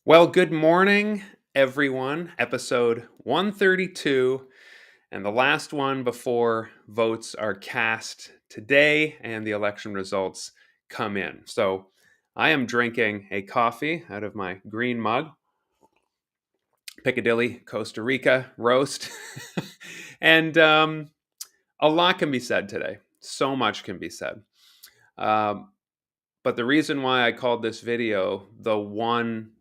Well, good morning, everyone. Episode 132, and the last one before votes are cast today and the election results come in. So I am drinking a coffee out of my green mug, Piccadilly, Costa Rica roast. and a lot can be said today. So much can be said. Um, but the reason why I called this video the one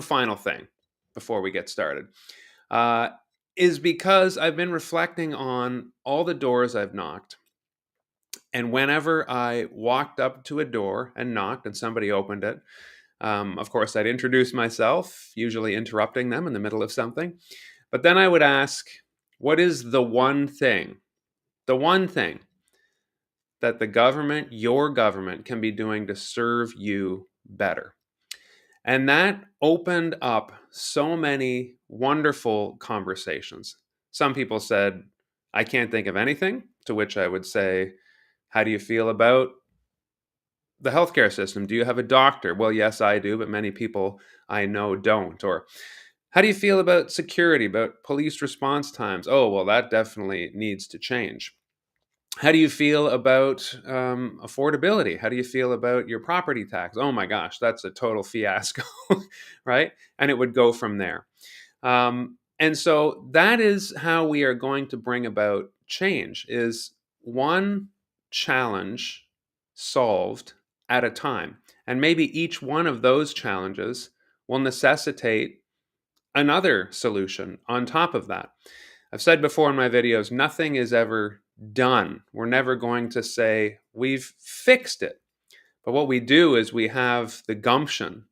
final thing before we get started, uh, is because I've been reflecting on all the doors I've knocked. And whenever I walked up to a door and knocked and somebody opened it, of course, I'd introduce myself, usually interrupting them in the middle of something. But then I would ask, what is the one thing that your government, can be doing to serve you better? And that opened up so many wonderful conversations. Some people said, I can't think of anything, to which I would say, how do you feel about the healthcare system? Do you have a doctor? Well, yes, I do, but many people I know don't. Or how do you feel about security, about police response times? Oh, well, that definitely needs to change. How do you feel about affordability? How do you feel about your property tax? Oh my gosh, that's a total fiasco, right? And it would go from there. And so that is how we are going to bring about change: is one challenge solved at a time. And maybe each one of those challenges will necessitate another solution on top of that. I've said before in my videos, nothing is ever done. We're never going to say we've fixed it. But what we do is we have the gumption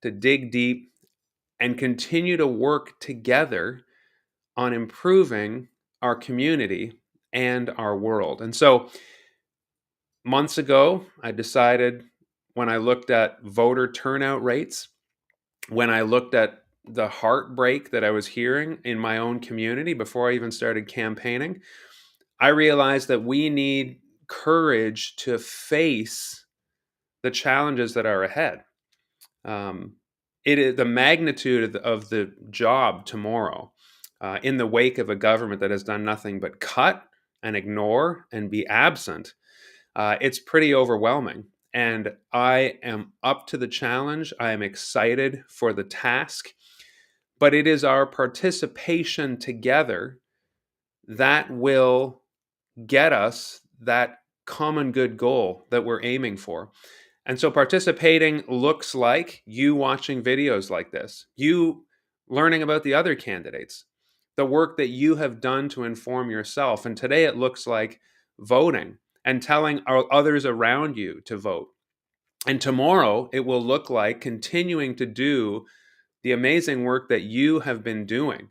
to dig deep and continue to work together on improving our community and our world. And so months ago, I decided, when I looked at voter turnout rates, when I looked at the heartbreak that I was hearing in my own community before I even started campaigning, I realized that we need courage to face the challenges that are ahead. Um, it is the magnitude of the job tomorrow, in the wake of a government that has done nothing but cut and ignore and be absent. It's pretty overwhelming. And I am up to the challenge. I am excited for the task. But it is our participation together that will get us that common good goal that we're aiming for. And so participating looks like you watching videos like this, you learning about the other candidates, the work that you have done to inform yourself. And today it looks like voting and telling others around you to vote. And tomorrow it will look like continuing to do the amazing work that you have been doing.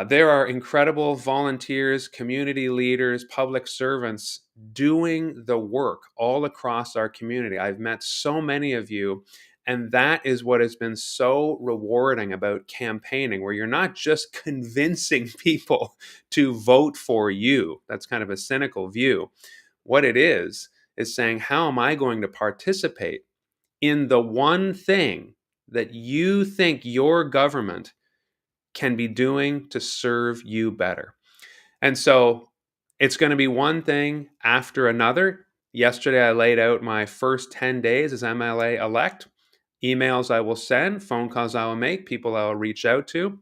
There are incredible volunteers, community leaders, public servants doing the work all across our community. I've met so many of you, and that is what has been so rewarding about campaigning, where you're not just convincing people to vote for you. That's kind of a cynical view. What it is saying, how am I going to participate in the one thing that you think your government can be doing to serve you better? And so it's going to be one thing after another. Yesterday, I laid out my first 10 days as MLA elect: emails I will send, phone calls I will make, people I will reach out to,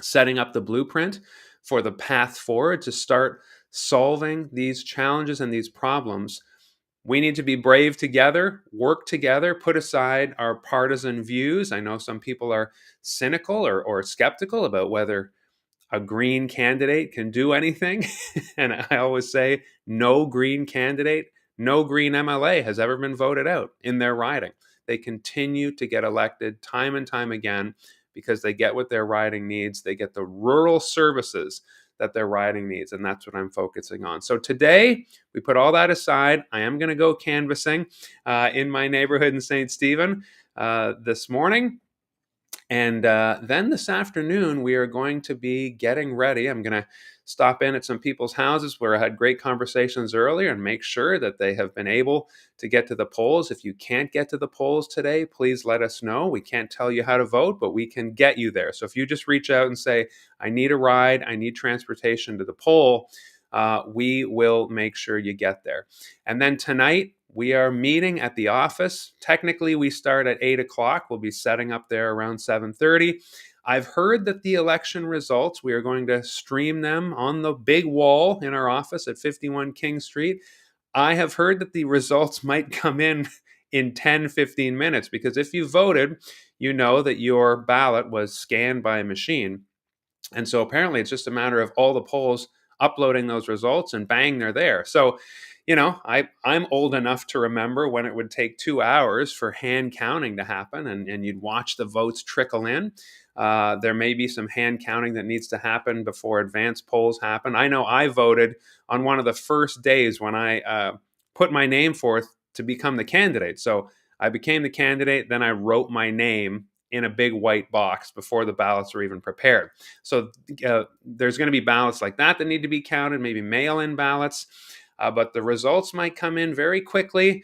setting up the blueprint for the path forward to start solving these challenges and these problems. We need to be brave together, work together, put aside our partisan views. I know some people are cynical or skeptical about whether a green candidate can do anything. And I always say, no green candidate, no green MLA has ever been voted out in their riding. They continue to get elected time and time again because they get what their riding needs. They get the rural services that their riding needs. And that's what I'm focusing on. So today, we put all that aside. I am going to go canvassing in my neighborhood in St. Stephen this morning. And then this afternoon, we are going to be getting ready. I'm going to stop in at some people's houses where I had great conversations earlier and make sure that they have been able to get to the polls. If you can't get to the polls today, please let us know. We can't tell you how to vote, but we can get you there. So if you just reach out and say, I need a ride, I need transportation to the poll, we will make sure you get there. And then tonight, we are meeting at the office. Technically, we start at 8 o'clock. We'll be setting up there around 7:30. I've heard that the election results, we are going to stream them on the big wall in our office at 51 King Street. I have heard that the results might come in 10, 15 minutes, because if you voted, you know that your ballot was scanned by a machine. And so apparently it's just a matter of all the polls uploading those results and bang, they're there. So, I'm old enough to remember when it would take 2 hours for hand counting to happen, and you'd watch the votes trickle in. There may be some hand counting that needs to happen before advance polls happen. I know I voted on one of the first days when I put my name forth to become the candidate. So I became the candidate, then I wrote my name in a big white box before the ballots were even prepared. So there's going to be ballots like that need to be counted, maybe mail-in ballots, but the results might come in very quickly.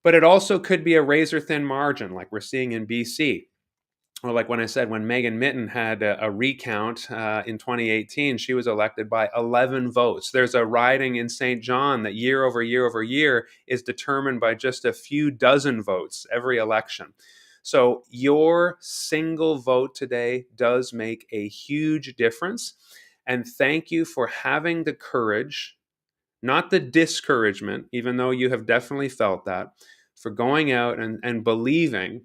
But it also could be a razor-thin margin, like we're seeing in BC. Or like when I said, when Megan Mitton had a recount in 2018, she was elected by 11 votes. There's a riding in St. John that year over year over year is determined by just a few dozen votes every election. So your single vote today does make a huge difference. And thank you for having the courage, not the discouragement, even though you have definitely felt that, for going out and believing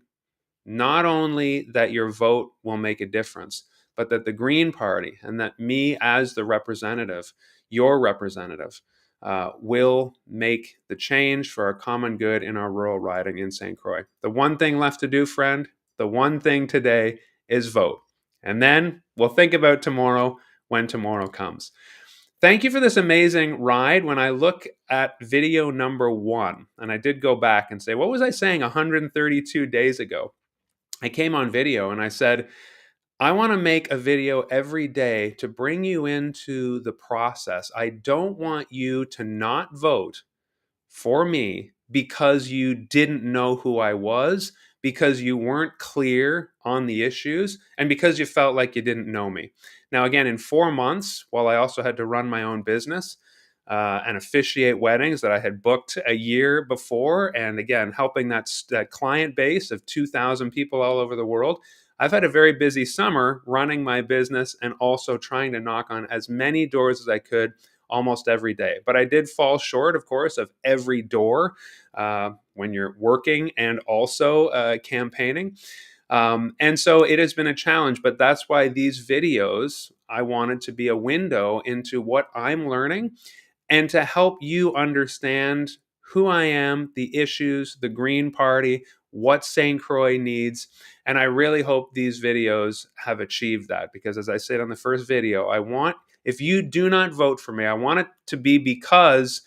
not only that your vote will make a difference, but that the Green Party and that me as the representative, your representative, will make the change for our common good in our rural riding in St. Croix. The one thing left to do, friend, the one thing today is vote. And then we'll think about tomorrow when tomorrow comes. Thank you for this amazing ride. When I look at video number 1, and I did go back and say, what was I saying 132 days ago? I came on video and I said, I want to make a video every day to bring you into the process. I don't want you to not vote for me because you didn't know who I was, because you weren't clear on the issues, and because you felt like you didn't know me. Now, again, in 4 months, while I also had to run my own business and officiate weddings that I had booked a year before, and again, helping that client base of 2,000 people all over the world, I've had a very busy summer running my business and also trying to knock on as many doors as I could almost every day. But I did fall short, of course, of every door when you're working and also campaigning. And so it has been a challenge, but that's why these videos, I wanted to be a window into what I'm learning and to help you understand who I am, the issues, the Green Party, what St. Croix needs. And I really hope these videos have achieved that, because as I said on the first video, if you do not vote for me, I want it to be because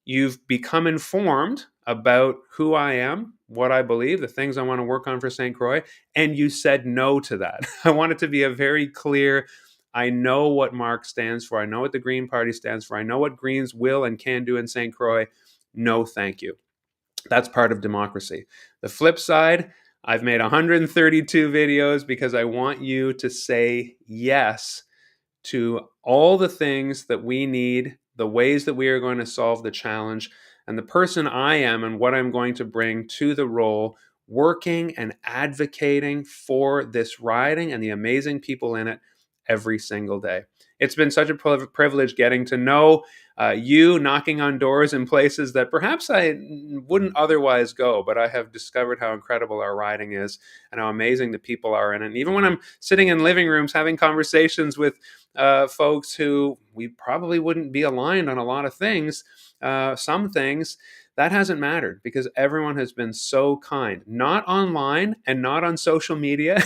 you've become informed about who I am, what I believe, the things I want to work on for St. Croix, and you said no to that. I want it to be a very clear, I know what Mark stands for. I know what the Green Party stands for. I know what Greens will and can do in St. Croix. No, thank you. That's part of democracy. The flip side, I've made 132 videos because I want you to say yes to all the things that we need, the ways that we are going to solve the challenge, and the person I am and what I'm going to bring to the role, working and advocating for this riding and the amazing people in it every single day. It's been such a privilege getting to know you, knocking on doors in places that perhaps I wouldn't otherwise go, but I have discovered how incredible our riding is and how amazing the people are in it. And even when I'm sitting in living rooms having conversations with folks who we probably wouldn't be aligned on a lot of things, some things, that hasn't mattered because everyone has been so kind, not online and not on social media.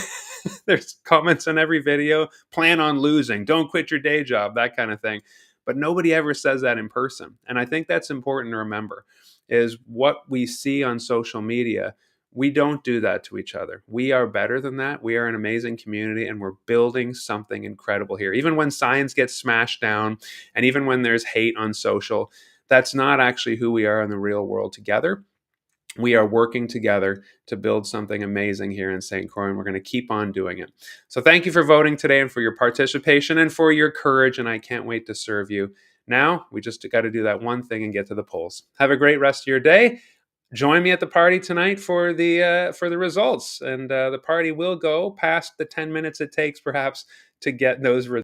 There's comments on every video, plan on losing, don't quit your day job, that kind of thing. But nobody ever says that in person. And I think that's important to remember, is what we see on social media. We don't do that to each other. We are better than that. We are an amazing community, and we're building something incredible here. Even when science gets smashed down, and even when there's hate on social, that's not actually who we are in the real world together. We are working together to build something amazing here in St. Croix, and we're going to keep on doing it. So thank you for voting today and for your participation and for your courage, and I can't wait to serve you. Now, we just got to do that one thing and get to the polls. Have a great rest of your day. Join me at the party tonight for the results, and the party will go past the 10 minutes it takes perhaps to get those results.